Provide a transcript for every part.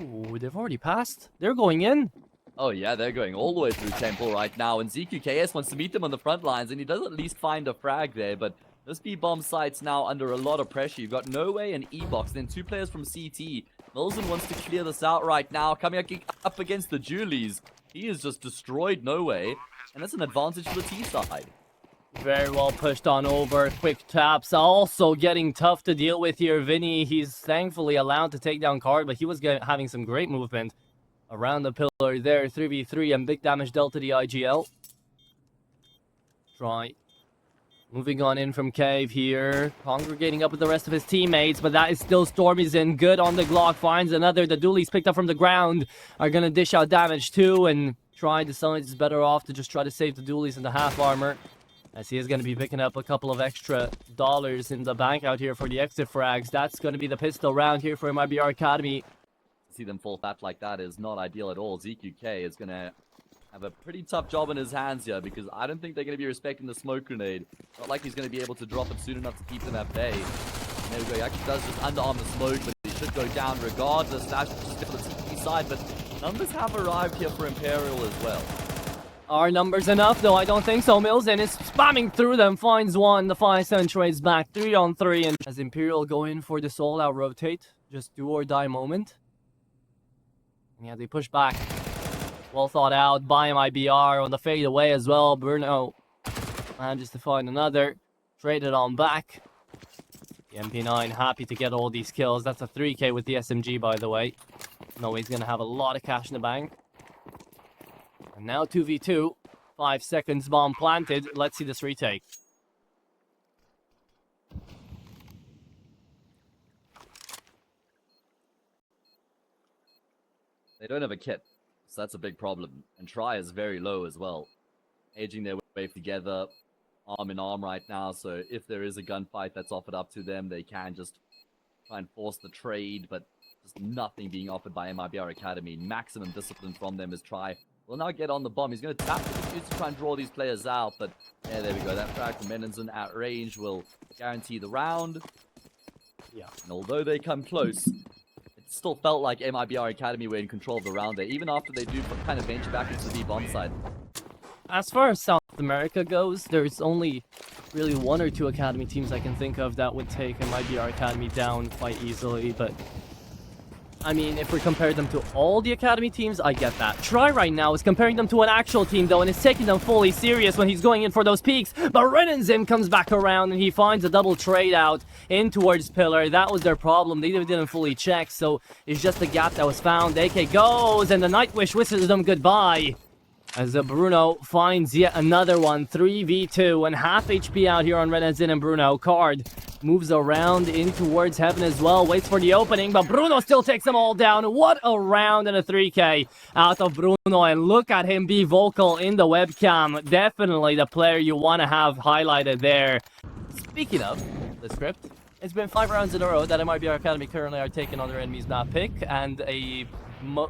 Ooh, they've already passed. They're going in. Oh yeah, they're going all the way through Temple right now, and ZQKS wants to meet them on the front lines, and he does at least find a frag there, but this B-bomb site's now under a lot of pressure. You've got No Way and E-Box, then two players from CT. Milzen wants to clear this out right now, coming up against the Julies. He has just destroyed No Way, and that's an advantage for the T side. Very well pushed on over. Quick taps. Also getting tough to deal with here. Vinny, he's thankfully allowed to take down Card, but he was having some great movement around the pillar there. 3v3 and big damage dealt to the IGL. Try. Moving on in from Cave here. Congregating up with the rest of his teammates, but that is still Stormy's in. Good on the Glock. Finds another. The dualies picked up from the ground are going to dish out damage too, and try decides better off to just try to save the dualies in the half armor, as he is going to be picking up a couple of extra dollars in the bank out here for the exit frags. That's going to be the pistol round here for MIBR Academy. See them fall flat like that is not ideal at all. ZQK is going to have a pretty tough job in his hands here, because I don't think they're going to be respecting the smoke grenade. Not like he's going to be able to drop it soon enough to keep them at bay. And there we go. He actually does just underarm the smoke, but he should go down regardless. Dash just for the CT side, but numbers have arrived here for Imperial as well. Are numbers enough? though? I don't think so. Milzen is spamming through them. Finds one. The 5-7 trades back. 3-on-3. And as Imperial go in for this all-out rotate, just do or die moment. And yeah, they push back. Well thought out by MIBR on the fade away as well. Bruno manages to find another. Traded on back. The MP9 happy to get all these kills. That's a 3k with the SMG, by the way. No, he's going to have a lot of cash in the bank. And now 2v2. 5 seconds, bomb planted. Let's see this retake. They don't have a kit, so that's a big problem. And Try is very low as well. Aging their way together, arm in arm right now, so if there is a gunfight that's offered up to them, they can just try and force the trade, but just nothing being offered by MIBR Academy. Maximum discipline from them as Try will now get on the bomb. He's going to tap the defuse to try and draw these players out, but yeah, there we go. That frag from Menenzen at range will guarantee the round. Yeah. And although they come close, it still felt like MIBR Academy were in control of the round there, even after they do kind of venture back into the B-bomb side. As far as South America goes, there's only really 1 or 2 Academy teams I can think of that would take MIBR Academy down quite easily, but I mean, if we compare them to all the Academy teams, I get that. Try right now is comparing them to an actual team, though, and is taking them fully serious when he's going in for those peaks. But Renenzim comes back around, and he finds a double trade out in towards Pillar. That was their problem. They didn't fully check, so it's just a gap that was found. AK goes, and the Nightwish wishes them goodbye, as Bruno finds yet another one. 3v2, and half HP out here on Renenzin and Bruno. Card moves around in towards Heaven as well. Waits for the opening, but Bruno still takes them all down. What a round and a 3k out of Bruno. And look at him be vocal in the webcam. Definitely the player you want to have highlighted there. Speaking of the script, it's been 5 rounds in a row that MIBR Academy currently are taking on their enemy's map pick, and a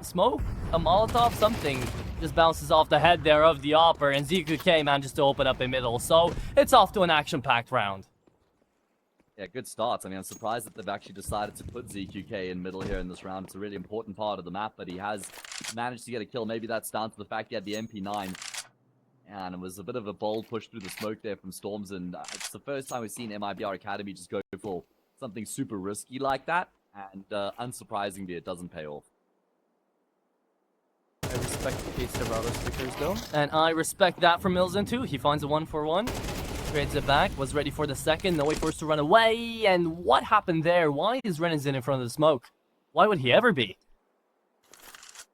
smoke, a Molotov, something just bounces off the head there of the Opper, and ZQK manages to open up in middle. So it's off to an action-packed round. Yeah, good starts. I mean, I'm surprised that they've actually decided to put ZQK in middle here in this round. It's a really important part of the map, but he has managed to get a kill. Maybe that's down to the fact he had the MP9. And it was a bit of a bold push through the smoke there from Storms, and it's the first time we've seen MIBR Academy just go for something super risky like that, and unsurprisingly, it doesn't pay off. I respect the case of Router stickers, though. And I respect that from Milzen, too. He finds a 1-for-1. Trades it back, was ready for the second, no way for us to run away, and what happened there? Why is Renenzin in front of the smoke? Why would he ever be?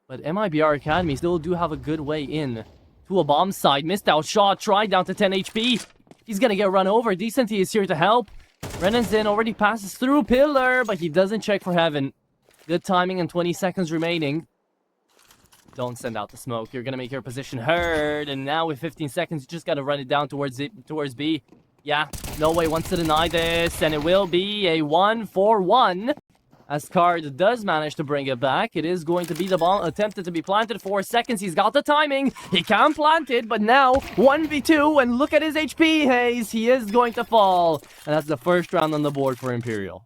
But MIBR Academy still do have a good way in to a bomb side. Missed out shot, tried down to 10 HP. He's gonna get run over. Decenty is here to help. Renenzin already passes through Pillar, but he doesn't check for Heaven. Good timing and 20 seconds remaining. Don't send out the smoke. You're gonna make your position heard, and now with 15 seconds, you just gotta run it down towards B. Yeah, No Way wants to deny this, and it will be a 1-for-1. As Card does manage to bring it back, it is going to be the bomb attempted to be planted. 4 seconds. He's got the timing. He can plant it, but now 1v2, and look at his HP, Hayes. He is going to fall, and that's the first round on the board for Imperial.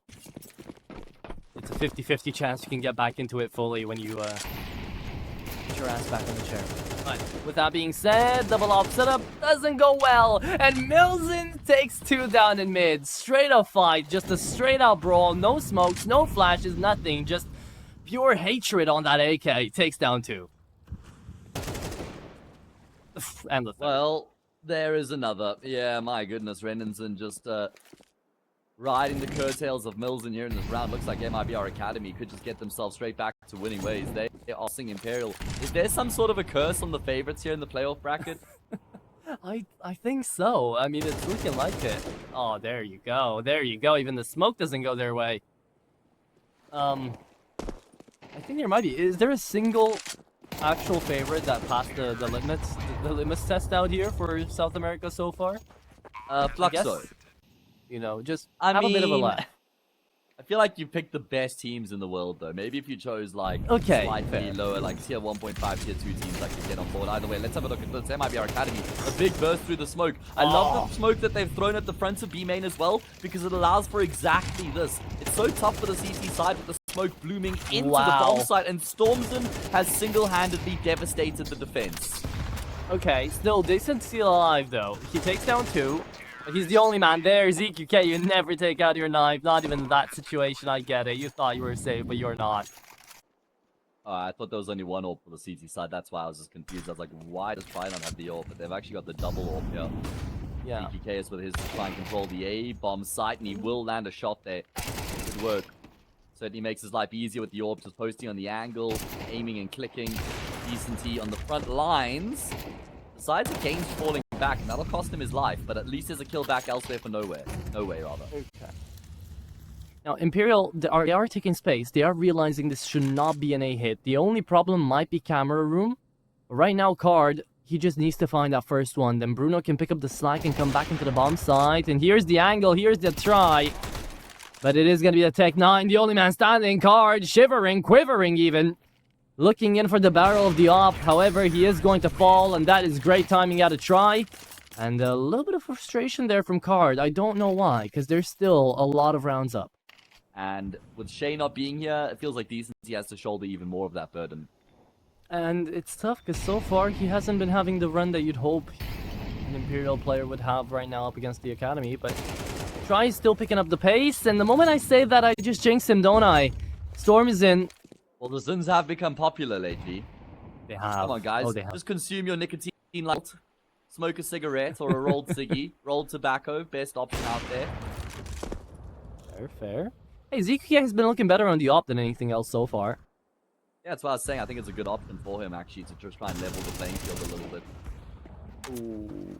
it's a 50-50 chance you can get back into it fully when you put your ass back on the chair. But with that being said, double off setup doesn't go well, and Milzen takes 2 down in mid. Straight up fight, just a straight out brawl, no smokes, no flashes, nothing, just pure hatred on that AK. Takes down 2. And the third. Well, there is another. Yeah, my goodness, Renensen just riding the curtails of Mills in here in this round. Looks like MIBR Academy could just get themselves straight back to winning ways. They are seeing Imperial. Is there some sort of a curse on the favorites here in the playoff bracket? I think so. I mean, it's looking like it. Oh, there you go. There you go. Even the smoke doesn't go their way. I think there might be. Is there a single actual favorite that passed the litmus test out here for South America so far? Fluxo. You know, just I have mean, a bit of a laugh. I feel like you picked the best teams in the world, though. Maybe if you chose, like, Okay, slightly fair. lower, like, tier 1.5, tier 2 teams that could get on board. Either way, let's have a look at this MIBR Academy. A big burst through the smoke. I love the smoke that they've thrown at the front of B main as well, because it allows for exactly this. It's so tough for the CC side with the smoke blooming into the bomb site, and Stormson has single-handedly devastated the defense. Okay, still decent steal alive, though. He takes down 2. He's the only man there. ZQK, you never take out your knife. Not even in that situation, I get it. You thought you were safe, but you're not. I thought there was only one AWP for the CT side. That's why I was just confused. I was like, why does Try not have the AWP? But they've actually got the double AWP here. Yeah. ZQK is with his to try and control the A bomb site, and he will land a shot there. Good work. Certainly makes his life easier with the AWP, just posting on the angle, aiming and clicking. Decenty on the front lines. Besides the game's falling back, and that'll cost him his life, but at least there's a kill back elsewhere for nowhere. Nowhere, rather. Okay. Now, Imperial, they are taking space. They are realizing this should not be an A hit. The only problem might be camera room. Right now, Card, he just needs to find that first one. Then Bruno can pick up the slack and come back into the bomb site. And here's the angle, here's the try. But it is going to be the Tech 9, the only man standing. Card, shivering, quivering even. Looking in for the barrel of the AWP. However, he is going to fall, and that is great timing out of Try. And a little bit of frustration there from Card. I don't know why, because there's still a lot of rounds up. And with Shay not being here, it feels like Decency has to shoulder even more of that burden. And it's tough, because so far he hasn't been having the run that you'd hope an Imperial player would have right now up against the Academy. But Try is still picking up the pace, and the moment I say that, I just jinx him, don't I? Storm is in. Well, the Zuns have become popular lately. They have. Come on, guys. Oh, they have. Just consume your nicotine like smoke a cigarette or a rolled ciggy. Rolled tobacco, best option out there. Fair, fair. Hey, ZK has been looking better on the AWP than anything else so far. Yeah, that's what I was saying. I think it's a good option for him, actually, to just try and level the playing field a little bit. Ooh,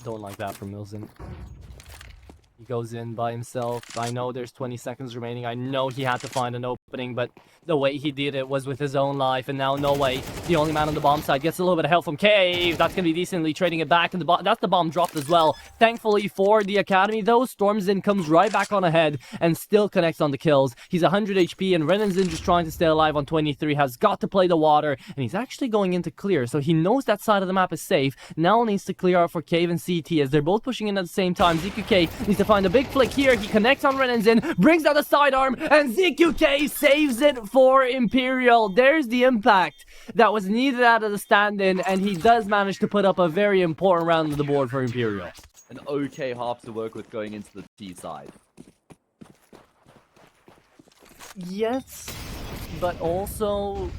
don't like that from Milzen. He goes in by himself. I know there's 20 seconds remaining. I know he had to find an opening, but the way he did it was with his own life, and now no way. The only man on the bomb side gets a little bit of help from Cave. That's going to be decently trading it back, and that's the bomb dropped as well. Thankfully for the Academy, though, Stormzin comes right back on ahead and still connects on the kills. He's 100 HP, and Renanzin just trying to stay alive on 23, has got to play the water, and he's actually going into clear, so he knows that side of the map is safe. Now needs to clear out for Cave and CT, as they're both pushing in at the same time. ZQK needs to find a big flick here. He connects on Renanzin, brings out the sidearm, and ZQK saves it for Imperial. There's the impact that was needed out of the stand-in, and he does manage to put up a very important round on the board for Imperial. An okay half to work with going into the T side. Yes, but also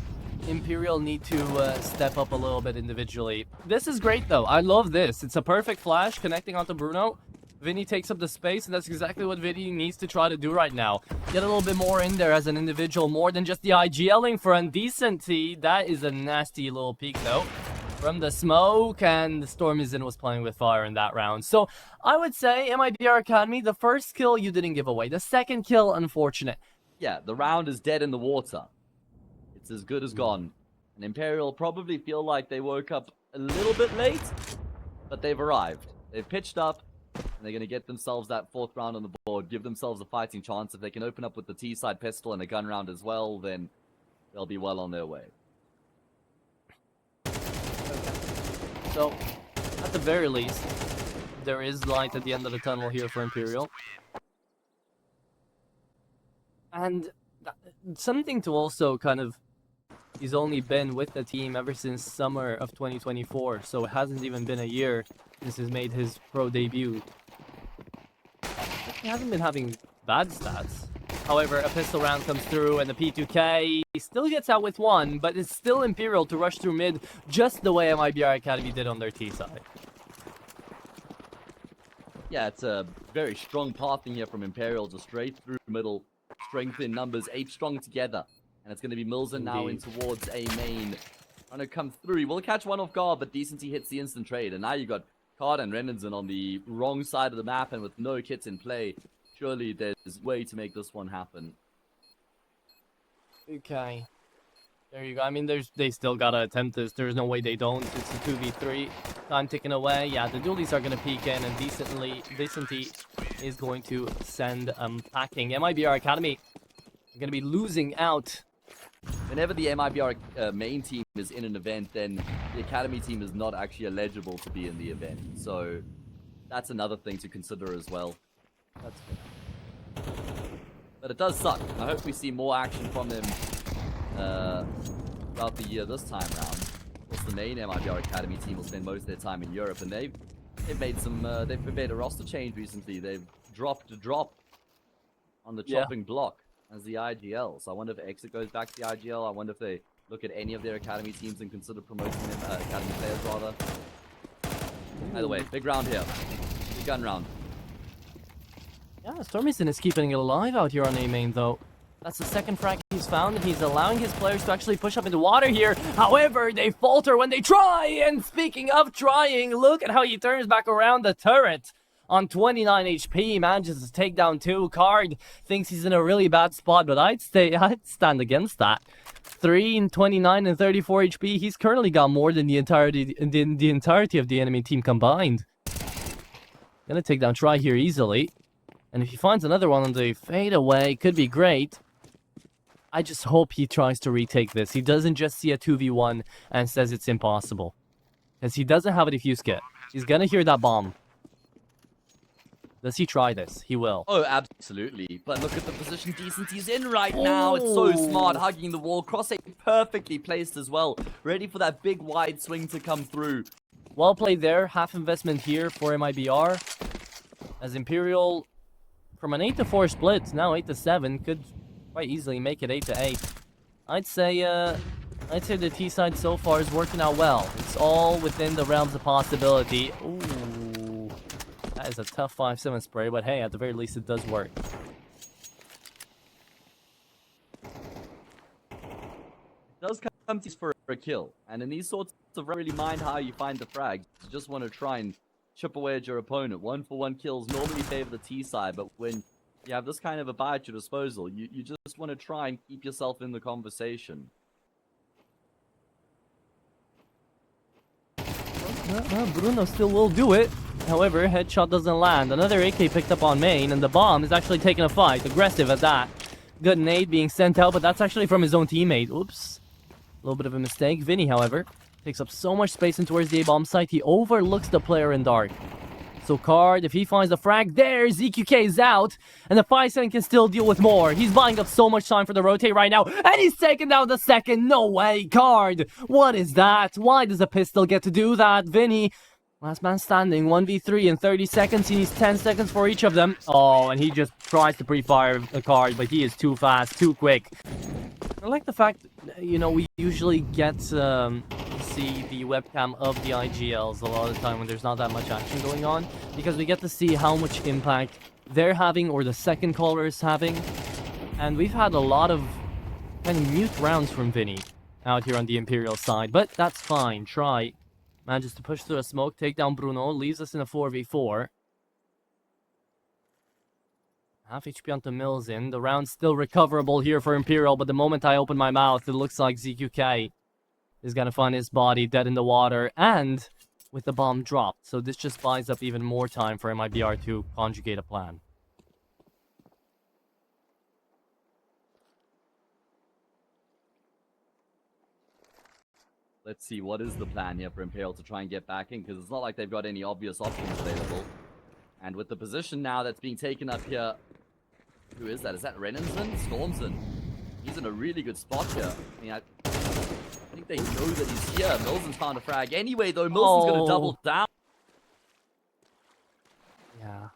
Imperial need to step up a little bit individually. This is great though. I love this. It's a perfect flash connecting onto Bruno. Vinny takes up the space, and that's exactly what Vinny needs to try to do right now. Get a little bit more in there as an individual, more than just the IGLing for Undecenty. That is a nasty little peek, though, from the smoke, and the Stormizin was playing with fire in that round. So, I would say, MIBR Academy, the first kill you didn't give away. The second kill, unfortunate. Yeah, the round is dead in the water. It's as good as gone. And Imperial probably feel like they woke up a little bit late, but they've arrived. They've pitched up. And they're going to get themselves that fourth round on the board, give themselves a fighting chance. If they can open up with the T-side pistol and a gun round as well, then they'll be well on their way. Okay. So, at the very least, there is light at the end of the tunnel here for Imperial. And something to also kind of... He's only been with the team ever since summer of 2024, so it hasn't even been a year since he's made his pro debut. He hasn't been having bad stats. However, a pistol round comes through and the P2K still gets out with one, but it's still Imperial to rush through mid just the way MIBR Academy did on their T side. Yeah, it's a very strong pathing here from Imperial, just straight through middle, strength in numbers, 8 strong together. And it's going to be Milzen now in towards A main. Trying to come through. He will catch one off guard, but Decency hits the instant trade. And now you got Card and Renanson on the wrong side of the map and with no kits in play. Surely there's way to make this one happen. Okay. There you go. I mean, they still gotta attempt this. There's no way they don't. It's a 2v3. Time ticking away. Yeah, the dualies are gonna peek in, and Decency is going to send packing. MIBR Academy are gonna be losing out. Whenever the MIBR main team is in an event, then the Academy team is not actually eligible to be in the event. So that's another thing to consider as well. That's good. But it does suck. I hope we see more action from them throughout the year this time round. Of course, the main MIBR Academy team will spend most of their time in Europe, and they've made some they've made a roster change recently. They've dropped a drop on the chopping block as the IGL. So I wonder if Exit goes back to the IGL. I wonder if they look at any of their Academy teams and consider promoting them, Academy players rather. Either way, big round here. Big gun round. Yeah, Stormyson is keeping it alive out here on A main, though. That's the second frag he's found, and he's allowing his players to actually push up into water here. However, they falter when they try, and speaking of trying, look at how he turns back around the turret. On 29 HP, manages to take down 2. Card thinks he's in a really bad spot, but I'd stand against that. 3 and 29 and 34 HP. He's currently got more than the entirety of the enemy team combined. Gonna take down Try here easily. And if he finds another one on the fadeaway, could be great. I just hope he tries to retake this. He doesn't just see a 2v1 and says it's impossible. Because he doesn't have a defuse kit. He's gonna hear that bomb. Does he try this? He will. Oh, absolutely. But look at the position Decency's in right now. It's so smart, hugging the wall. Cross 8 perfectly placed as well. Ready for that big wide swing to come through. Well played there. Half investment here for MIBR. As Imperial, from an 8-4 split, now 8-7, could quite easily make it 8-8. I'd say the T side so far is working out well. It's all within the realms of possibility. Ooh. That is a tough 5-7 spray, but hey, at the very least it does work. It does come to for a kill, and in these sorts of really mind how you find the frags. You just want to try and chip away at your opponent. 1-for-1 kills normally favor the T side, but when you have this kind of a buy at your disposal, you just want to try and keep yourself in the conversation. Bruno still will do it. However, headshot doesn't land. Another AK picked up on main, and the bomb is actually taking a fight. Aggressive at that. Good nade being sent out, but that's actually from his own teammate. Oops. A little bit of a mistake. Vinny, however, takes up so much space in towards the A-bomb site, he overlooks the player in dark. So Card, if he finds the frag there, ZQK is out, and the 5-7 can still deal with more. He's buying up so much time for the rotate right now, and he's taking down the second. No way, Card. What is that? Why does a pistol get to do that? Vinny, last man standing, 1v3 in 30 seconds. He needs 10 seconds for each of them. Oh, and he just tries to pre-fire a Card, but he is too fast, too quick. I like the fact, you know, we usually get to see the webcam of the IGLs a lot of the time when there's not that much action going on, because we get to see how much impact they're having or the second caller is having. And we've had a lot of kind of mute rounds from Vinny out here on the Imperial side, but that's fine. Try manages to push through a smoke, take down Bruno, leaves us in a 4v4. Half HP onto Milzen. The round's still recoverable here for Imperial, but the moment I open my mouth, it looks like ZQK is gonna find his body dead in the water, and with the bomb dropped. So this just buys up even more time for MIBR to conjugate a plan. Let's see, what is the plan here for Imperial to try and get back in? Because it's not like they've got any obvious options available. And with the position now that's being taken up here, who is that? Is that Renanson? Stormson. He's in a really good spot here. I mean, I think they know that he's here. Milzen's found a frag anyway, though. Milzen's going to double down. Yeah.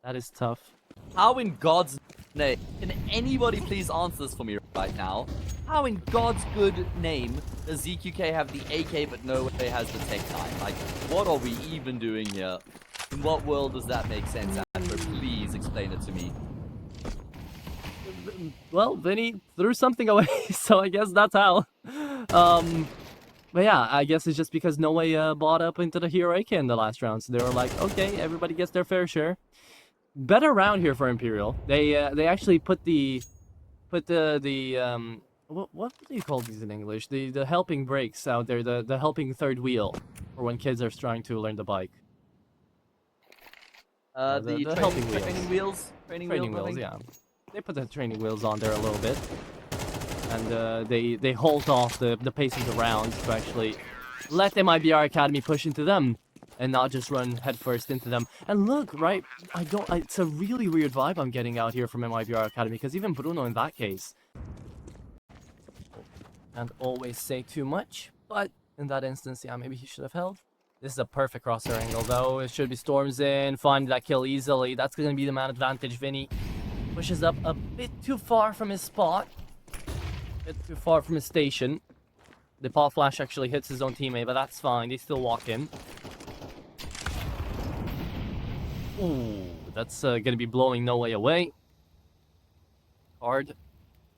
That is tough. How in God's name, can anybody please answer this for me right now? How in God's good name does ZQK have the AK but no way has the Tech 9? Like, what are we even doing here? In what world does that make sense, Andrew? Please explain it to me. Well, Vinny threw something away, so I guess that's how. But yeah, I guess it's just because no way bought up into the hero AK in the last round, so they were like, okay, everybody gets their fair share. Better round here for Imperial. They actually put the what do you call these in English? The helping brakes out there, the helping third wheel, for when kids are trying to learn the bike. The helping wheels. Training wheels, yeah. They put the training wheels on there a little bit, and they hold off the pace of the round to actually let the MIBR Academy push into them, and not just run headfirst into them. And look, right, it's a really weird vibe I'm getting out here from MIBR Academy, because even Bruno in that case. Can't always say too much, but in that instance, yeah, maybe he should have held. This is a perfect crosshair angle, though. It should be Storms in, find that kill easily. That's going to be the man advantage. Vinny pushes up a bit too far from his spot. A bit too far from his station. The pop flash actually hits his own teammate, but that's fine. They still walk in. Ooh, that's going to be blowing no way away. Card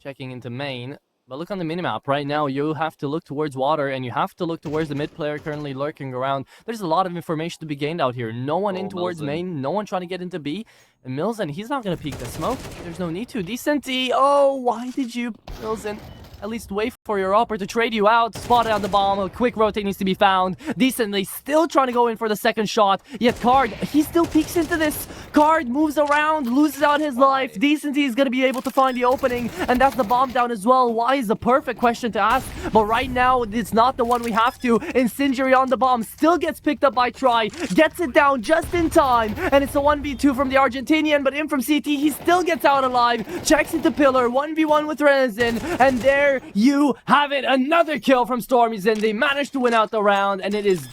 checking into main. But look on the minimap. Right now, you have to look towards water, and you have to look towards the mid player currently lurking around. There's a lot of information to be gained out here. No one in towards main. No one trying to get into B. And Milzen, he's not going to peek the smoke. There's no need to. Decent-y. Oh, why did you, Milzen? At least wait for your opper to trade you out. Spotted on the bomb. A quick rotate needs to be found. Decently still trying to go in for the second shot. Yet Card, he still peeks into this. Card moves around, loses out his life. Decency is going to be able to find the opening. And that's the bomb down as well. Why is the perfect question to ask. But right now, it's not the one we have to. Incendiary on the bomb. Still gets picked up by Try. Gets it down just in time. And it's a 1v2 from the Argentinian. But in from CT, he still gets out alive. Checks into Pillar. 1v1 with Renzen. And there you have it. Another kill from Stormy's, they managed to win out the round, and it is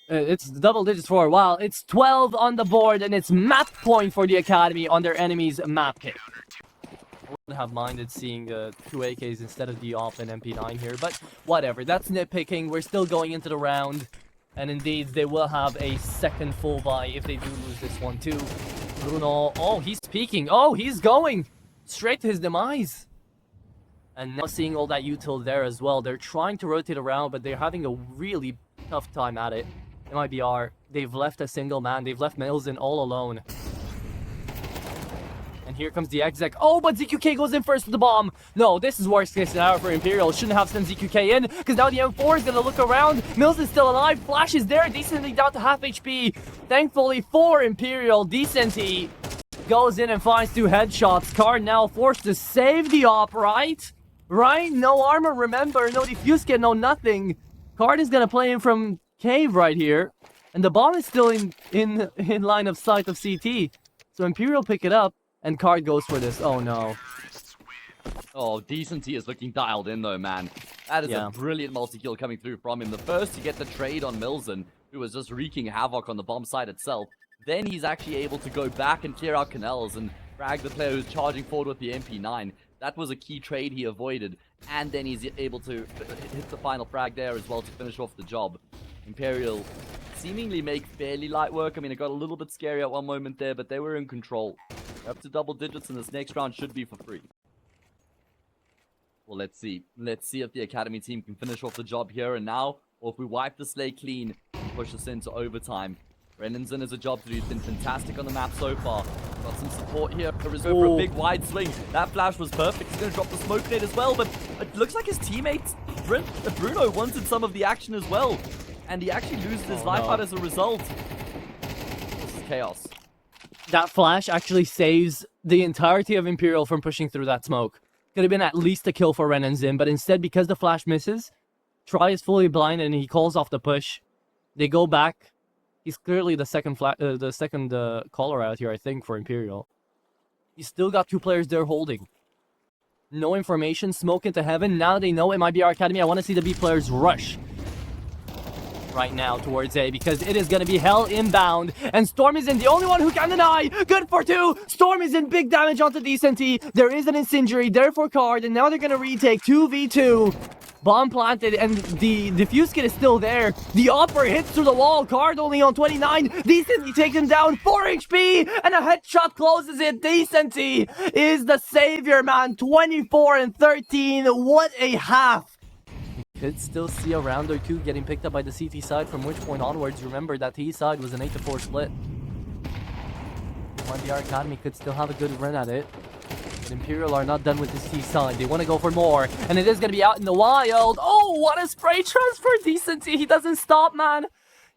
it's double digits for a while. It's 12 on the board, and it's map point for the Academy on their enemy's map pick. I wouldn't have minded seeing 2 AKs instead of the AWP and MP9 here, but whatever. That's nitpicking. We're still going into the round, and indeed, they will have a second full buy if they do lose this one too. Bruno, oh, he's peeking. Oh, he's going straight to his demise. And now seeing all that util there as well. They're trying to rotate around, but they're having a really tough time at it. MIBR, they've left a single man. They've left Milzen all alone. And here comes the exec. Oh, but ZQK goes in first with the bomb. No, this is worst case scenario for Imperial. Shouldn't have sent ZQK in, because now the M4 is going to look around. Milzen's still alive. Flash is there, decently down to half HP. Thankfully for Imperial, Decent goes in and finds 2 headshots. Card now forced to save the op, right? Right? No armor, remember. No defuse kit, no nothing. Card is gonna play in from cave right here. And the bomb is still in line of sight of CT. So Imperial pick it up, and Card goes for this. Oh no. Oh, Decency is looking dialed in though, man. That is a brilliant multi-kill coming through from him. The first to get the trade on Milzen, who was just wreaking havoc on the bomb site itself. Then he's actually able to go back and clear out canals and frag the player who's charging forward with the MP9. That was a key trade he avoided, and then he's able to hit the final frag there as well to finish off the job. Imperial seemingly make fairly light work. I mean, it got a little bit scary at one moment there, but they were in control. They're up to double digits, and this next round should be for free. Well, let's see. Let's see if the Academy team can finish off the job here and now, or if we wipe the slate clean and push us into overtime. Renzen has a job to do. He's been fantastic on the map so far. Got some support here. Reserved for a big wide swing. That flash was perfect. He's going to drop the smoke grenade as well, but it looks like his teammate, Bruno, wanted some of the action as well. And he actually loses his life out as a result. This is chaos. That flash actually saves the entirety of Imperial from pushing through that smoke. Could have been at least a kill for Renzen, but instead, because the flash misses, Try is fully blind and he calls off the push. They go back. He's clearly the second caller out here, I think, for Imperial. He's still got 2 players there holding. No information, smoke into heaven. Now they know MIBR Academy. I want to see the B players rush right now towards A because it is going to be hell inbound. And Storm is in, the only one who can deny. Good for 2. Storm is in, big damage onto DCT. There is an incendiary there for Card, and now they're going to retake 2v2. Bomb planted, and the defuse kit is still there. The upper hits through the wall. Card only on 29. Decently takes him down. 4 HP, and a headshot closes it. Decently is the savior, man. 24 and 13. What a half. Could still see a round or two getting picked up by the CT side, from which point onwards, remember that T side was an 8-4 split. MIBR Academy could still have a good run at it. But Imperial are not done with this T side. They want to go for more. And it is going to be out in the wild. Oh, what a spray transfer. Decency. He doesn't stop, man.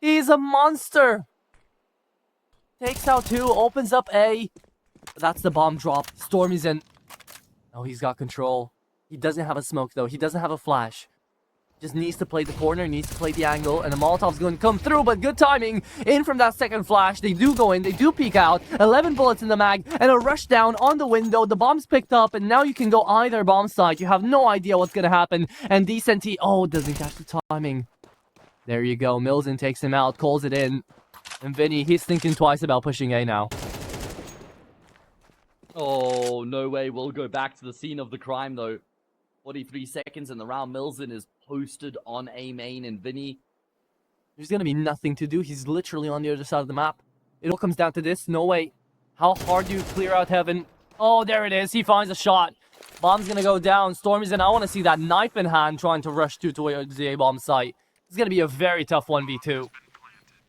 He's a monster. Takes out 2. Opens up A. That's the bomb drop. Storm is in. Oh, he's got control. He doesn't have a smoke, though. He doesn't have a flash. Just needs to play the corner, needs to play the angle, and the Molotov's going to come through, but good timing. In from that second flash, they do go in, they do peek out. 11 bullets in the mag, and a rush down on the window. The bomb's picked up, and now you can go either bomb side. You have no idea what's going to happen. And DCT, oh, doesn't catch the timing. There you go. Milzen takes him out, calls it in. And Vinny, he's thinking twice about pushing A now. Oh, no way. We'll go back to the scene of the crime, though. 43 seconds in the round. Milzen is posted on A main, and Vinny. There's going to be nothing to do. He's literally on the other side of the map. It all comes down to this. No way. How hard do you clear out heaven? Oh, there it is. He finds a shot. Bomb's going to go down. Storm is in. I want to see that knife in hand trying to rush towards the A-bomb site. It's going to be a very tough 1v2.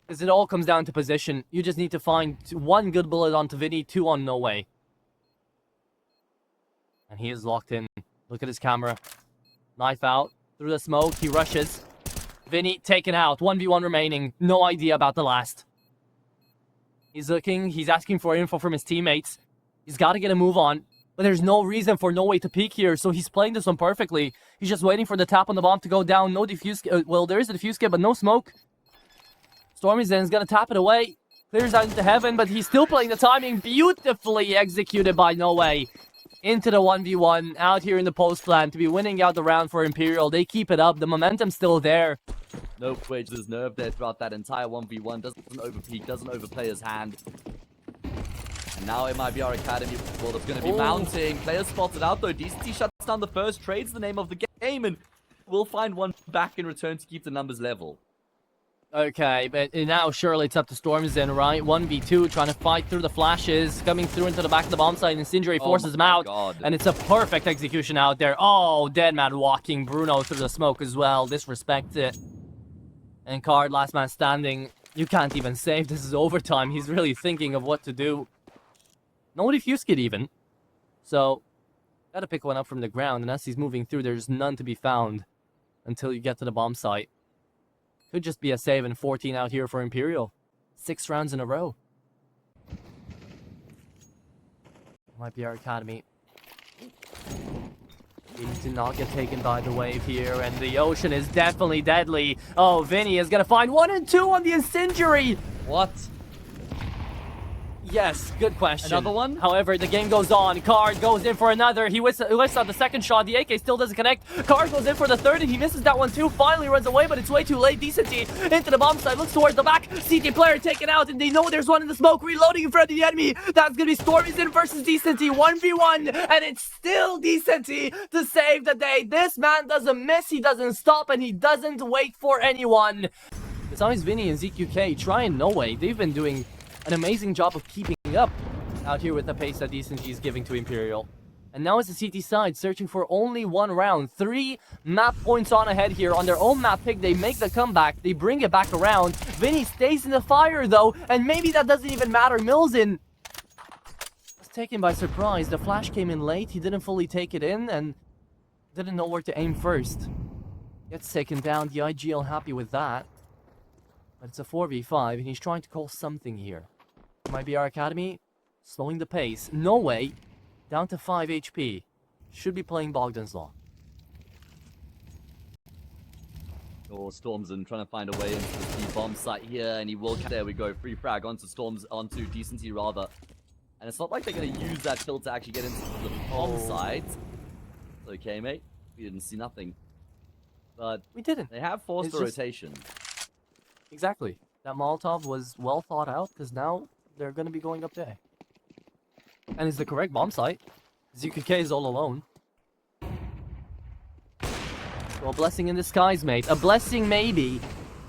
Because it all comes down to position. You just need to find 1 good bullet onto Vinny, 2 on No Way. And he is locked in. Look at his camera. Knife out. Through the smoke. He rushes. Vinny taken out. 1v1 remaining. No idea about the last. He's looking. He's asking for info from his teammates. He's got to get a move on. But there's no reason for No Way to peek here. So he's playing this one perfectly. He's just waiting for the tap on the bomb to go down. No defuse. Well, there is a defuse kit, but no smoke. Stormy Zen's going to tap it away. Clears out into heaven, but he's still playing the timing. Beautifully executed by No Way. Into the 1v1, out here in the post plan to be winning out the round for Imperial. They keep it up. The momentum's still there. No Twitch, there's nerve there throughout that entire 1v1. Doesn't overpeak, doesn't overplay his hand. And now it might be our Academy. Well, it's going to be mounting. Players spotted out though. DCT shuts down the first. Trade's the name of the game, and we'll find one back in return to keep the numbers level. Okay, but now surely it's up to Stormzen, right? 1v2, trying to fight through the flashes, coming through into the back of the bomb site, and Incendiary forces him out. God. And it's a perfect execution out there. Oh, Deadman walking Bruno through the smoke as well. Disrespects it. And Card, last man standing. You can't even save. This is overtime. He's really thinking of what to do. No defuse kit even. So, gotta pick one up from the ground, and as he's moving through, there's none to be found until you get to the bomb site. Could just be a save and 14 out here for Imperial. 6 rounds in a row. Might be our Academy. He did not get taken by the wave here, and the ocean is definitely deadly. Oh, Vinny is going to find 1 and 2 on the Incendiary. What? Yes, good question. Another one? However, the game goes on. Card goes in for another. He whiffs out the second shot. The AK still doesn't connect. Card goes in for the third, and he misses that one too. Finally runs away, but it's way too late. DCT into the bomb site. Looks towards the back. CT player taken out, and they know there's one in the smoke. Reloading in front of the enemy. That's going to be Stormy's versus DCT. 1v1, and it's still DCT to save the day. This man doesn't miss. He doesn't stop, and he doesn't wait for anyone. It's always Vinny and ZQK trying No Way. They've been doing an amazing job of keeping up out here with the pace that DCT is giving to Imperial. And now it's the CT side searching for only 1 round. 3 map points on ahead here. On their own map pick, they make the comeback. They bring it back around. Vinny stays in the fire though, and maybe that doesn't even matter. Milzen was taken by surprise. The flash came in late. He didn't fully take it in and didn't know where to aim first. Gets taken down. The IGL happy with that. But it's a 4v5, and he's trying to call something here. Might be our Academy slowing the pace. No Way, down to 5 HP. Should be playing Bogdan's Law. Oh, Stormzen trying to find a way into the bomb site here, and he will. There we go. Free frag onto Decency rather. And it's not like they're going to use that kill to actually get into the bomb site. okay, mate. We didn't see nothing. But We didn't. they have forced It's a just- rotation. Exactly. That Molotov was well thought out, because now they're going to be going up there. And it's the correct bomb site. ZQK is all alone. Well, blessing in disguise, mate. A blessing maybe,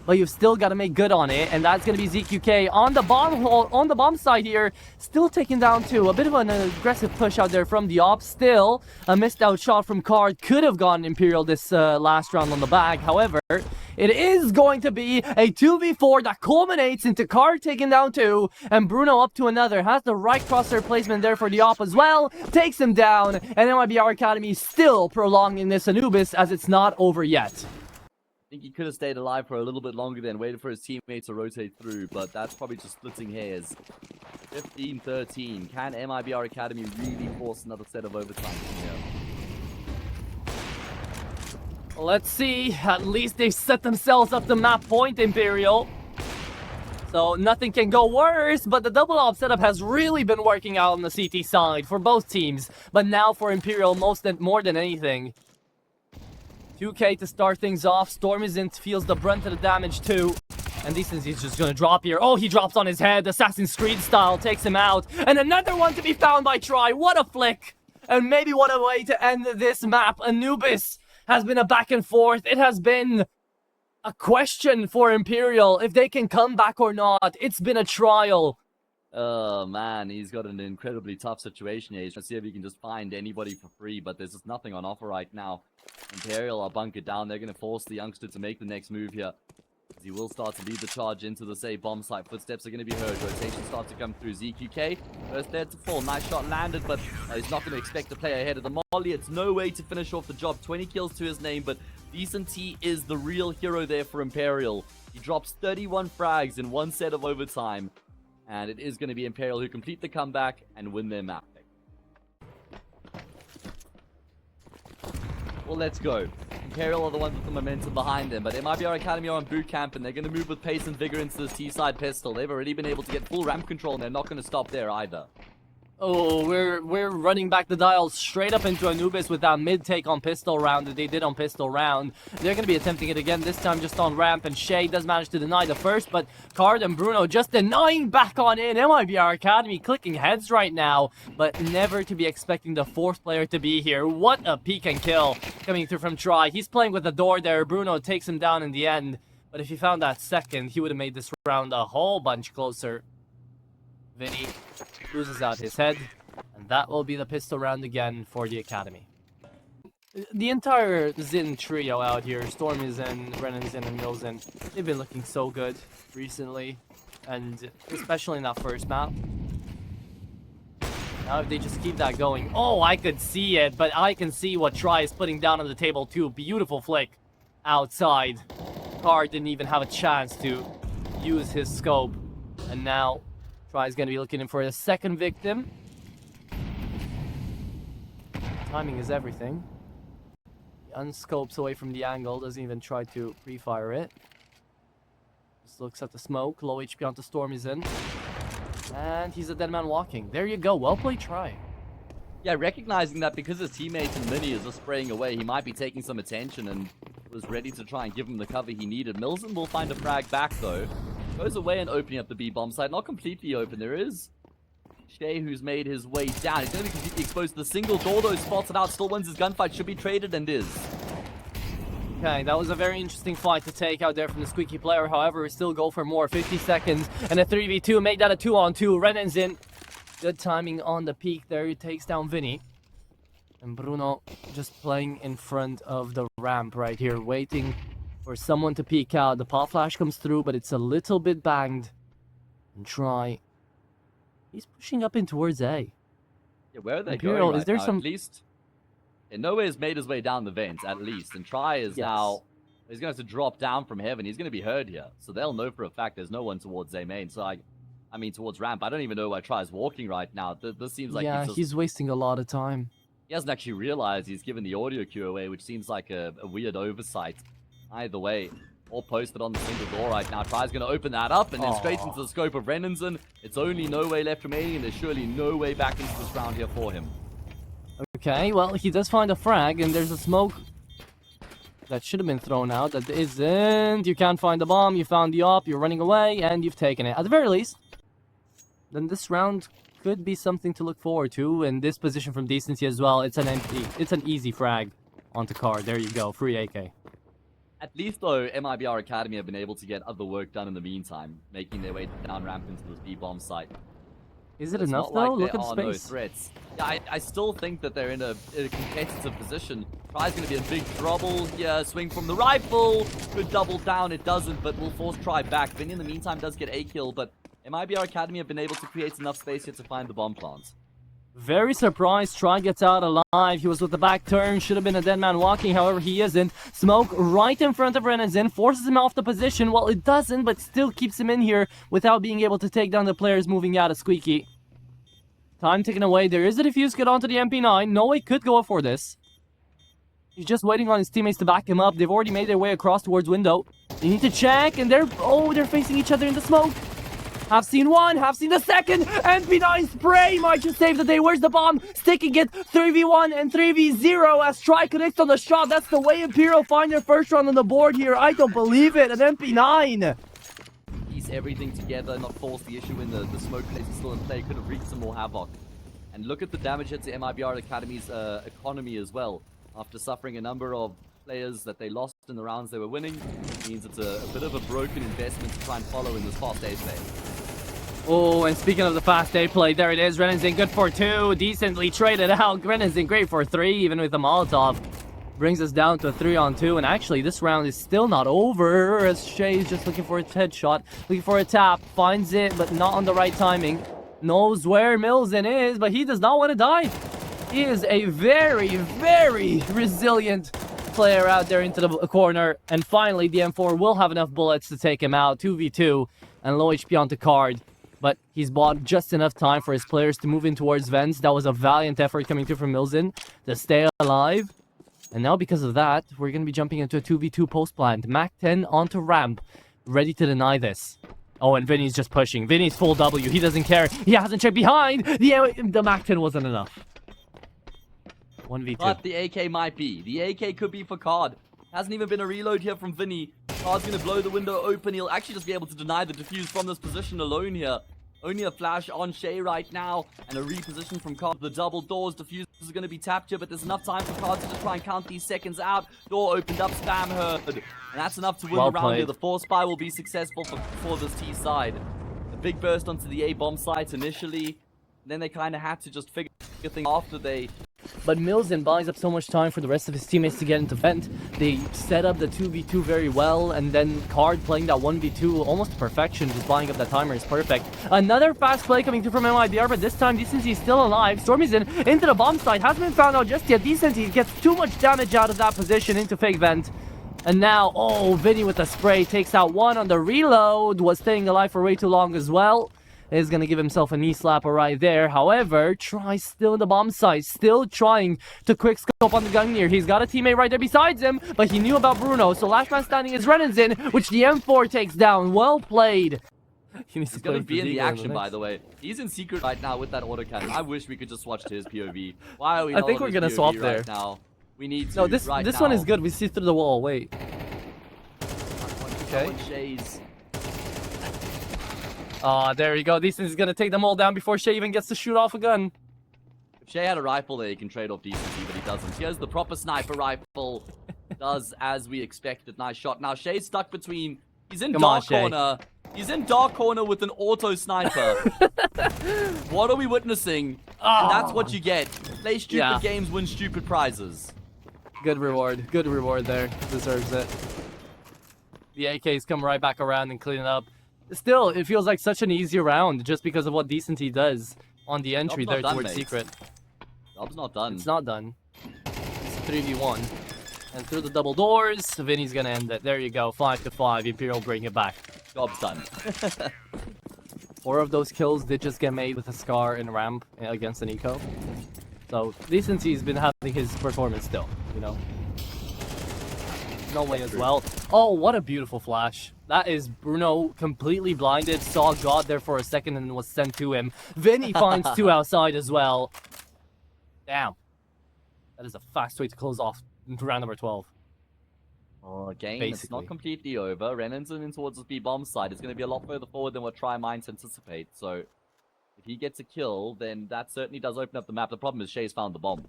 but you've still got to make good on it, and that's going to be ZQK on the bomb hole, on the bomb side here, still taking down two. A bit of an aggressive push out there from the op. Still, a missed out shot from Card could have gotten Imperial this last round on the bag. However, it is going to be a 2v4 that culminates into Card taking down two, and Bruno up to another. Has the right crosshair placement there for the op as well. Takes him down, and MIBR Academy still prolonging this Anubis as it's not over yet. I think he could have stayed alive for a little bit longer then, waited for his teammates to rotate through, but that's probably just splitting hairs. 15-13. Can MIBR Academy really force another set of overtime from here? Let's see. At least they set themselves up the map point, Imperial. So nothing can go worse, but the double op setup has really been working out on the CT side for both teams. But now for Imperial, more than anything. 2K to start things off. Stormizint feels the brunt of the damage too. And Decency's just gonna drop here. Oh, he drops on his head. Assassin's Creed style takes him out. And another one to be found by Try. What a flick. And maybe what a way to end this map. Anubis has been a back and forth. It has been a question for Imperial if they can come back or not. It's been a trial. Oh man, he's got an incredibly tough situation here. He's trying to see if he can just find anybody for free, but there's just nothing on offer right now. Imperial are bunkered down. They're going to force the youngster to make the next move here. As he will start to lead the charge into the safe bomb site. Footsteps are going to be heard. Rotation starts to come through. ZQK, first there to fall. Nice shot landed, but he's not going to expect to play ahead of the molly. It's no way to finish off the job. 20 kills to his name, but Decent is the real hero there for Imperial. He drops 31 frags in one set of overtime. And it is going to be Imperial who complete the comeback and win their map pick. Well, let's go. Imperial are the ones with the momentum behind them, but MIBR Academy are on boot camp, and they're going to move with pace and vigor into this T-side pistol. They've already been able to get full ramp control, and they're not going to stop there either. Oh, we're running back the dials straight up into Anubis with that mid-take on pistol round that they did on pistol round. They're going to be attempting it again, this time just on ramp, and Shay does manage to deny the first, but Card and Bruno just denying back on in. MIBR Academy clicking heads right now, but never to be expecting the fourth player to be here. What a peek and kill coming through from Try. He's playing with the door there. Bruno takes him down in the end, but if he found that second, he would have made this round a whole bunch closer. Vinny loses out his head, and that will be the pistol round again for the Academy. The entire Zin trio out here, Stormizint, Renanzin, and Milzin, they've been looking so good recently, and especially in that first map. Now if they just keep that going, oh, I could see it, but I can see what Try is putting down on the table too. Beautiful flick outside. Card didn't even have a chance to use his scope, and now Try is going to be looking in for a second victim. Timing is everything. He unscopes away from the angle, doesn't even try to pre-fire it. Just looks at the smoke, low HP onto Stormizint. And he's a dead man walking. There you go, well played Try. Yeah, recognizing that because his teammates and Mini is just spraying away, he might be taking some attention and was ready to try and give him the cover he needed. Milzen will find a frag back though. Goes away and opening up the B bomb site. Not completely open. There is Shay who's made his way down. He's going to be completely exposed to the single door though. Spots it out. Still wins his gunfight. Should be traded and is. Okay, that was a very interesting fight to take out there from the squeaky player. However, we still go for more. 50 seconds and a 3v2. Make that a 2-on-2. Renanzin. Good timing on the peak there. He takes down Vinny. And Bruno just playing in front of the ramp right here. Waiting for someone to peek out. The pop flash comes through, but it's a little bit banged. And Try. He's pushing up in towards A. Yeah, where are they Imperial, going right is there now? some... At least... Nowhere has made his way down the vents, at least. And Try is now... He's going to have to drop down from heaven. He's going to be heard here. So they'll know for a fact there's no one towards A main. So I mean, towards ramp. I don't even know where Try is walking right now. This seems like he's wasting a lot of time. He hasn't actually realized he's given the audio cue away, which seems like a weird oversight. Either way, all posted on the single door right now. Try's going to open that up and then straight into the scope of Renanzin. It's only no way left remaining, and there's surely no way back into this round here for him. Okay, well, he does find a frag, and there's a smoke that should have been thrown out. That isn't. You can't find the bomb. You found the op. You're running away, and you've taken it. At the very least, then this round could be something to look forward to. And this position from Decency as well. It's an easy frag onto card. There you go. Free AK. At least, though, MIBR Academy have been able to get other work done in the meantime, making their way down ramp into the B-bomb site. Is it It's enough, not though? like Look there at are the no space. threats. Yeah, I still think that they're in a competitive position. Try's going to be a big trouble here. Swing from the rifle. Could double down. It doesn't, but will force Try back. Vinny, in the meantime, does get a kill, but MIBR Academy have been able to create enough space here to find the bomb plant. Very surprised. Try gets out alive. He was with the back turn. Should have been a dead man walking. However, he isn't. Smoke right in front of Renazin. Forces him off the position. Well, it doesn't, but still keeps him in here without being able to take down the players moving out of Squeaky. Time ticking away. There is a defuse kit onto the MP9. No way could go up for this. He's just waiting on his teammates to back him up. They've already made their way across towards window. They need to check, and they're facing each other in the smoke. Have seen one, have seen the second. MP9 spray might just save the day. Where's the bomb? Sticking it 3v1 and 3v0 as Try connects on the shot. That's the way Imperial find their first round on the board here. I don't believe it. An MP9. Piece everything together, not force the issue when the smoke place is still in play. Could have wreaked some more havoc. And look at the damage hit to MIBR Academy's economy as well. After suffering a number of players that they lost in the rounds they were winning, it means it's a bit of a broken investment to try and follow in this fast A play. Oh, and speaking of the fast A play, there it is. Renazin good for 2. Decently traded out. Renazin great for 3, even with the Molotov. Brings us down to a 3-on-2. And actually, this round is still not over, as Shay's just looking for a headshot. Looking for a tap. Finds it, but not on the right timing. Knows where Milzen is, but he does not want to die. He is a very, very resilient player out there into the corner. And finally, the M4 will have enough bullets to take him out. 2v2 and low HP onto card. But he's bought just enough time for his players to move in towards vents. That was a valiant effort coming through from Milzen to stay alive. And now because of that, we're going to be jumping into a 2v2 post plant. Mac 10 onto ramp, ready to deny this. Oh, and Vinny's just pushing. Vinny's full W. He doesn't care. He hasn't checked behind. The Mac 10 wasn't enough. 1v2. But the AK might be. The AK could be for Card. Hasn't even been a reload here from Vinny. Card's going to blow the window open. He'll actually just be able to deny the defuse from this position alone here. Only a flash on Shay right now. And a reposition from Card. The double doors. Defuse is going to be tapped here. But there's enough time for Card to just try and count these seconds out. Door opened up. Spam heard. And that's enough to win the round here. The force spy will be successful for this T side. A big burst onto the A bomb site initially. Then they kind of had to just figure things after they... But Milzen buys up so much time for the rest of his teammates to get into vent. They set up the 2v2 very well, and then Card playing that 1v2 almost to perfection, just buying up that timer is perfect. Another fast play coming through from MIBR, but this time Decency is still alive. Stormy's into the bomb site, hasn't been found out just yet. Decency gets too much damage out of that position into fake vent. And now, oh, Vinny with the spray takes out one on the reload, was staying alive for way too long as well. Is going to give himself a knee slapper right there. However, Try still in the bomb site, still trying to quick scope on the gun here. He's got a teammate right there besides him, but he knew about Bruno. So last man standing is Renazin, which the M4 takes down. Well played. He's going to be in the action, by the way. He's in secret right now with that autocannon. I wish we could just watch to his POV. Why are we? I think we're going to swap there. Now? We need to. No, this one is good. We see through the wall. Wait. Okay. Shay's. There you go. Decency's gonna take them all down before Shay even gets to shoot off a gun. If Shay had a rifle there, he can trade off Decency, but he doesn't. He has the proper sniper rifle. Does as we expected. Nice shot. Now Shay's stuck between... He's in dark corner. He's in dark corner with an auto sniper. What are we witnessing? And that's what you get. Play stupid games, win stupid prizes. Good reward. Good reward there. Deserves it. The AKs come right back around and clean it up. Still, it feels like such an easy round just because of what Decency does on the entry there towards Secret. Job's not done. It's not done. It's a 3v1. And through the double doors, Vinny's gonna end it. There you go. 5-5. Imperial bring it back. Job's done. 4 of those kills did just get made with a Scar in ramp against an eco. So, Decency's been having his performance still, you know. No way as well. Oh, what a beautiful flash. That is Bruno completely blinded, saw God there for a second and was sent to him. Vinny finds 2 outside as well. Damn. That is a fast way to close off round number 12. Oh, again, it's Basically. not completely over. Renan's in towards the B-bomb side. It's going to be a lot further forward than what Try might anticipate. So, if he gets a kill, then that certainly does open up the map. The problem is Shay's found the bomb.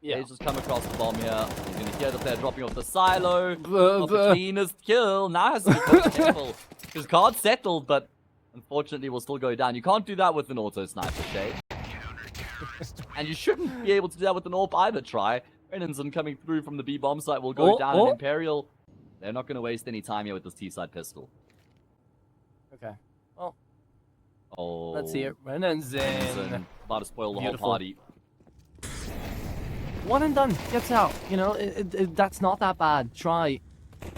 Yeah. Shay's just come across the bomb here. He's going to hear that they're dropping off the silo. Not the cleanest kill. Now has to be quite careful. His card's settled, but unfortunately will still go down. You can't do that with an auto sniper, Shay. And you shouldn't be able to do that with an AWP either, Try. Renan's coming through from the B-bomb site will go down, and Imperial, they're not going to waste any time here with this T-side pistol. Okay. Well, oh, let's see it. Renan's in. About to spoil the Beautiful. whole party. One and done. Gets out. You know, that's not that bad. Try.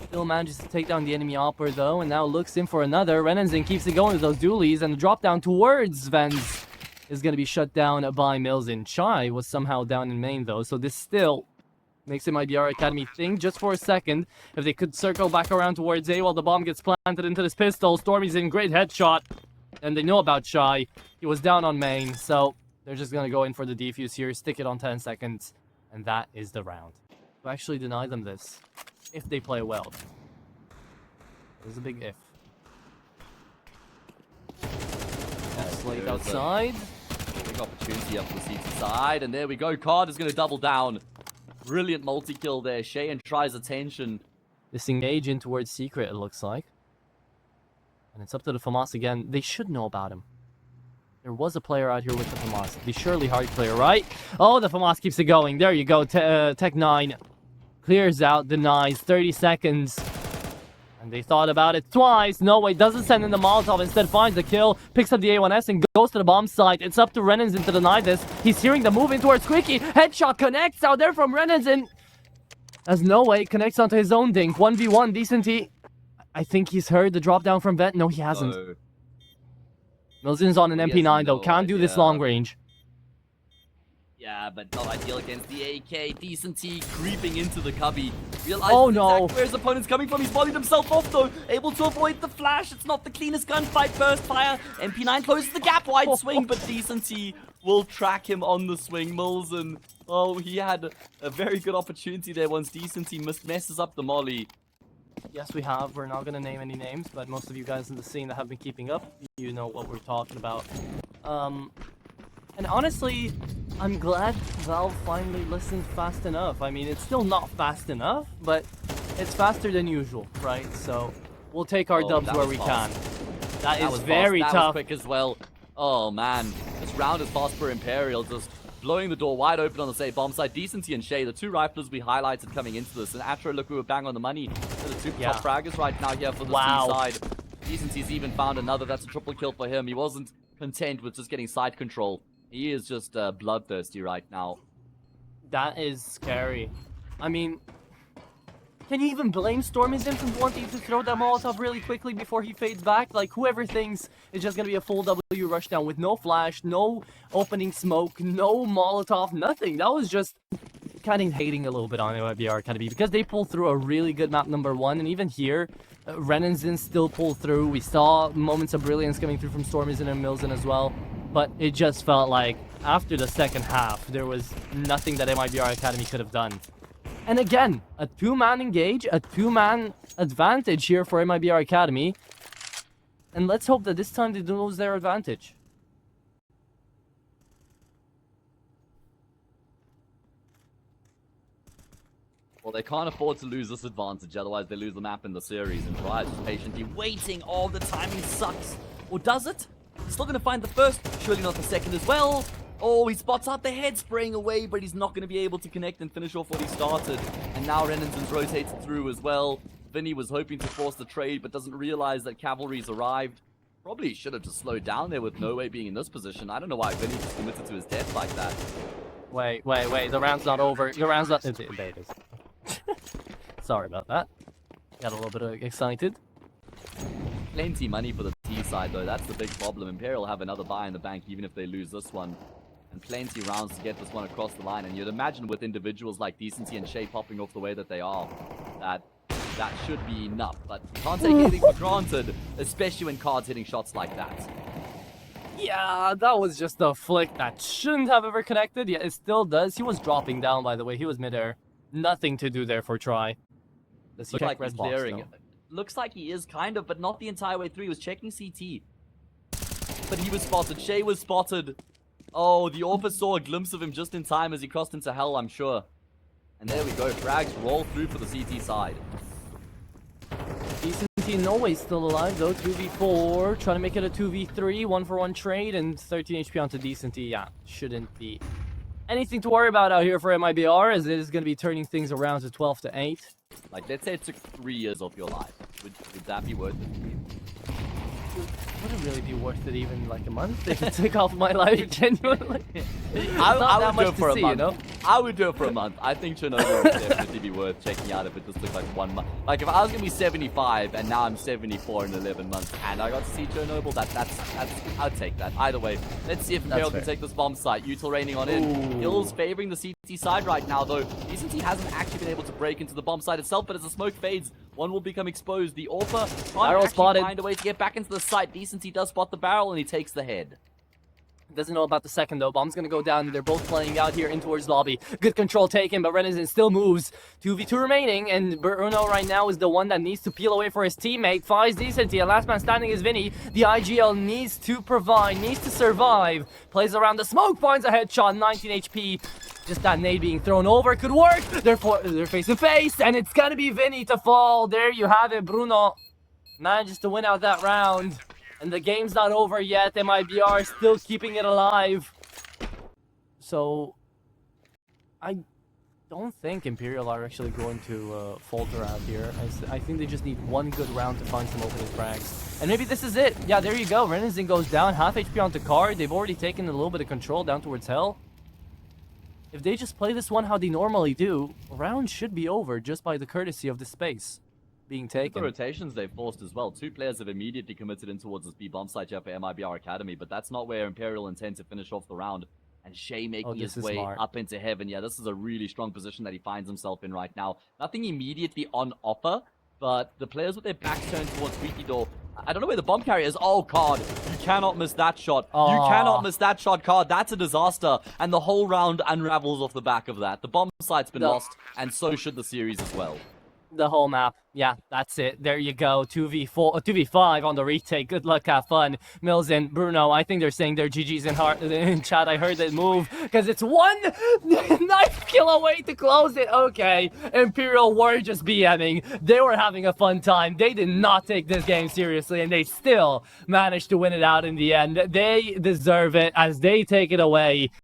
Still manages to take down the enemy opper, though, and now looks in for another. Renan's keeps it going with those dualies, and the drop down towards Vens is going to be shut down by Mills. Chai was somehow down in main, though, so this still makes it MIBR Academy thing just for a second. If they could circle back around towards A while the bomb gets planted into this pistol, Stormy's in, great headshot. And they know about Chai. He was down on main, so they're just going to go in for the defuse here, stick it on 10 seconds, and that is the round. To actually deny them this, if they play well. There's a big if. Slate outside. Big opportunity up the CT side, and there we go. Card is going to double down. Brilliant multi-kill there. Shayan tries attention. Disengage in towards Secret, it looks like. And it's up to the FAMAS again. They should know about him. There was a player out here with the FAMAS. The surely hard player, right? Oh, the FAMAS keeps it going. There you go. Tech 9 clears out, denies. 30 seconds. And they thought about it twice. No way, doesn't send in the Molotov. Instead finds the kill, picks up the A1S and goes to the bomb site. It's up to Renan's to deny this. He's hearing the move in towards Squeaky. Headshot connects out there from Renan's. As no way connects onto his own dink. 1v1, decent. I think he's heard the drop down from Vent. No, he hasn't. No. Milzin's on an MP9 though. Can't do this long range. Yeah, but not ideal against the AK. Decent T creeping into the cubby. Realizes Oh, no. where his opponent's coming from. He's volleyed himself off though. Able to avoid the flash. It's not the cleanest gunfight. Burst fire. MP9 closes the gap. Wide swing, but Decent T will track him on the swing. Milzen. Oh, he had a very good opportunity there once Decent T messes up the molly. Yes, we have. We're not going to name any names, but most of you guys in the scene that have been keeping up, you know what we're talking about. And honestly, I'm glad Valve finally listened fast enough. I mean, it's still not fast enough, but it's faster than usual, right? So we'll take our dubs where we can. That is very tough. That was quick as well. Oh man, this round is fast for Imperial, just blowing the door wide open on the safe bomb side. Decency and Shay, the two riflers we highlighted coming into this. And Atro, look, we were bang on the money. So the two top fraggers right now here for the C side. Decency's even found another. That's a triple kill for him. He wasn't content with just getting side control. He is just bloodthirsty right now. That is scary. I mean, can you even blame Stormizin for wanting to throw that Molotov really quickly before he fades back? Like, whoever thinks it's just going to be a full W rushdown with no flash, no opening smoke, no Molotov, nothing. That was just kind of hating a little bit on MIBR Academy because they pulled through a really good map number 1. And even here, Renan's still pulled through. We saw moments of brilliance coming through from Stormizin and Milzen as well. But it just felt like after the second half, there was nothing that MIBR Academy could have done. And again, a two-man engage, a two-man advantage here for MIBR Academy. And let's hope that this time they don't lose their advantage. Well, they can't afford to lose this advantage, otherwise they lose the map in the series. And Triad is patiently waiting. Oh, the timing sucks. Or does it? He's still going to find the first, surely not the second as well. Oh, he spots out the head spraying away, but he's not going to be able to connect and finish off what he started. And now Renan's rotated through as well. Vinny was hoping to force the trade, but doesn't realize that cavalry's arrived. Probably should have just slowed down there with No Way being in this position. I don't know why Vinny just committed to his death like that. Wait. The round's not over. The round's not... There it is. Sorry about that. Got a little bit excited. Plenty money for the T side though, that's the big problem. Imperial have another buy in the bank even if they lose this one. And plenty rounds to get this one across the line. And you'd imagine with individuals like Decency and Shay popping off the way that they are, that should be enough. But you can't take anything for granted, especially when cards hitting shots like that. Yeah, that was just a flick that shouldn't have ever connected. Yeah, it still does. He was dropping down, by the way. He was midair. Nothing to do there for try. Does he Looks check like he's red box, clearing. though? Looks like he is kind of, but not the entire way through. He was checking CT. But he was spotted. Shay was spotted. Oh, the Orpha saw a glimpse of him just in time as he crossed into hell, I'm sure. And there we go. Frags roll through for the CT side. CCT no way still alive, though. 2v4. Trying to make it a 2v3. 1-for-1 trade and 13 HP onto Decent. Yeah, shouldn't be anything to worry about out here for MIBR, as it is going to be turning things around to 12-8. Like, let's say it took 3 years off your life. Would that be worth it for you? Would it really be worth it even like a month if it took off my life genuinely? I would do it for a month. You know? I would do it for a month. I think Chernobyl would definitely be worth checking out if it just took like 1 month. Like if I was gonna be 75 and now I'm 74 in 11 months and I got to see Chernobyl, that's I'd take that. Either way, let's see if Imperial can take this bomb site. Util raining on in. Hills favoring the CT side right now though. CCT hasn't actually been able to break into the bomb site itself, but as the smoke fades, one will become exposed. The Orpha can't actually find a way to get back into the site. Decency does spot the barrel and he takes the head. Doesn't know about the second though. Bomb's gonna go down. They're both playing out here in towards lobby. Good control taken, but Renaissance still moves. 2v2 remaining, and Bruno right now is the one that needs to peel away for his teammate. Finds Decency, and last man standing is Vinny. The IGL needs to provide, needs to survive. Plays around the smoke, finds a headshot, 19 HP. Just that nade being thrown over could work. They're face to face, and it's gonna be Vinny to fall. There you have it. Bruno manages to win out that round. And the game's not over yet. MIBR still keeping it alive. So, I don't think Imperial are actually going to falter out here. I think they just need one good round to find some opening frags. And maybe this is it. Yeah, there you go. Renison goes down. Half HP onto card. They've already taken a little bit of control down towards hell. If they just play this one how they normally do, round should be over just by the courtesy of the space being taken. The rotations they've forced as well. 2 players have immediately committed in towards this B bomb site here for MIBR Academy, but that's not where Imperial intend to finish off the round. And Shay making his way up into heaven. Yeah, this is a really strong position that he finds himself in right now. Nothing immediately on offer, but the players with their backs turned towards Squeaky Door. I don't know where the bomb carrier is. Oh, Card, you cannot miss that shot. You cannot miss that shot, Card. That's a disaster. And the whole round unravels off the back of that. The bomb site's been lost, and so should the series as well. The whole map. Yeah, that's it. There you go. 2v4, 2v5 on the retake. Good luck, have fun. Mills and Bruno, I think they're saying their GG's in chat. I heard it move because it's one knife kill away to close it. Okay, Imperial were just BMing. They were having a fun time. They did not take this game seriously, and they still managed to win it out in the end. They deserve it as they take it away.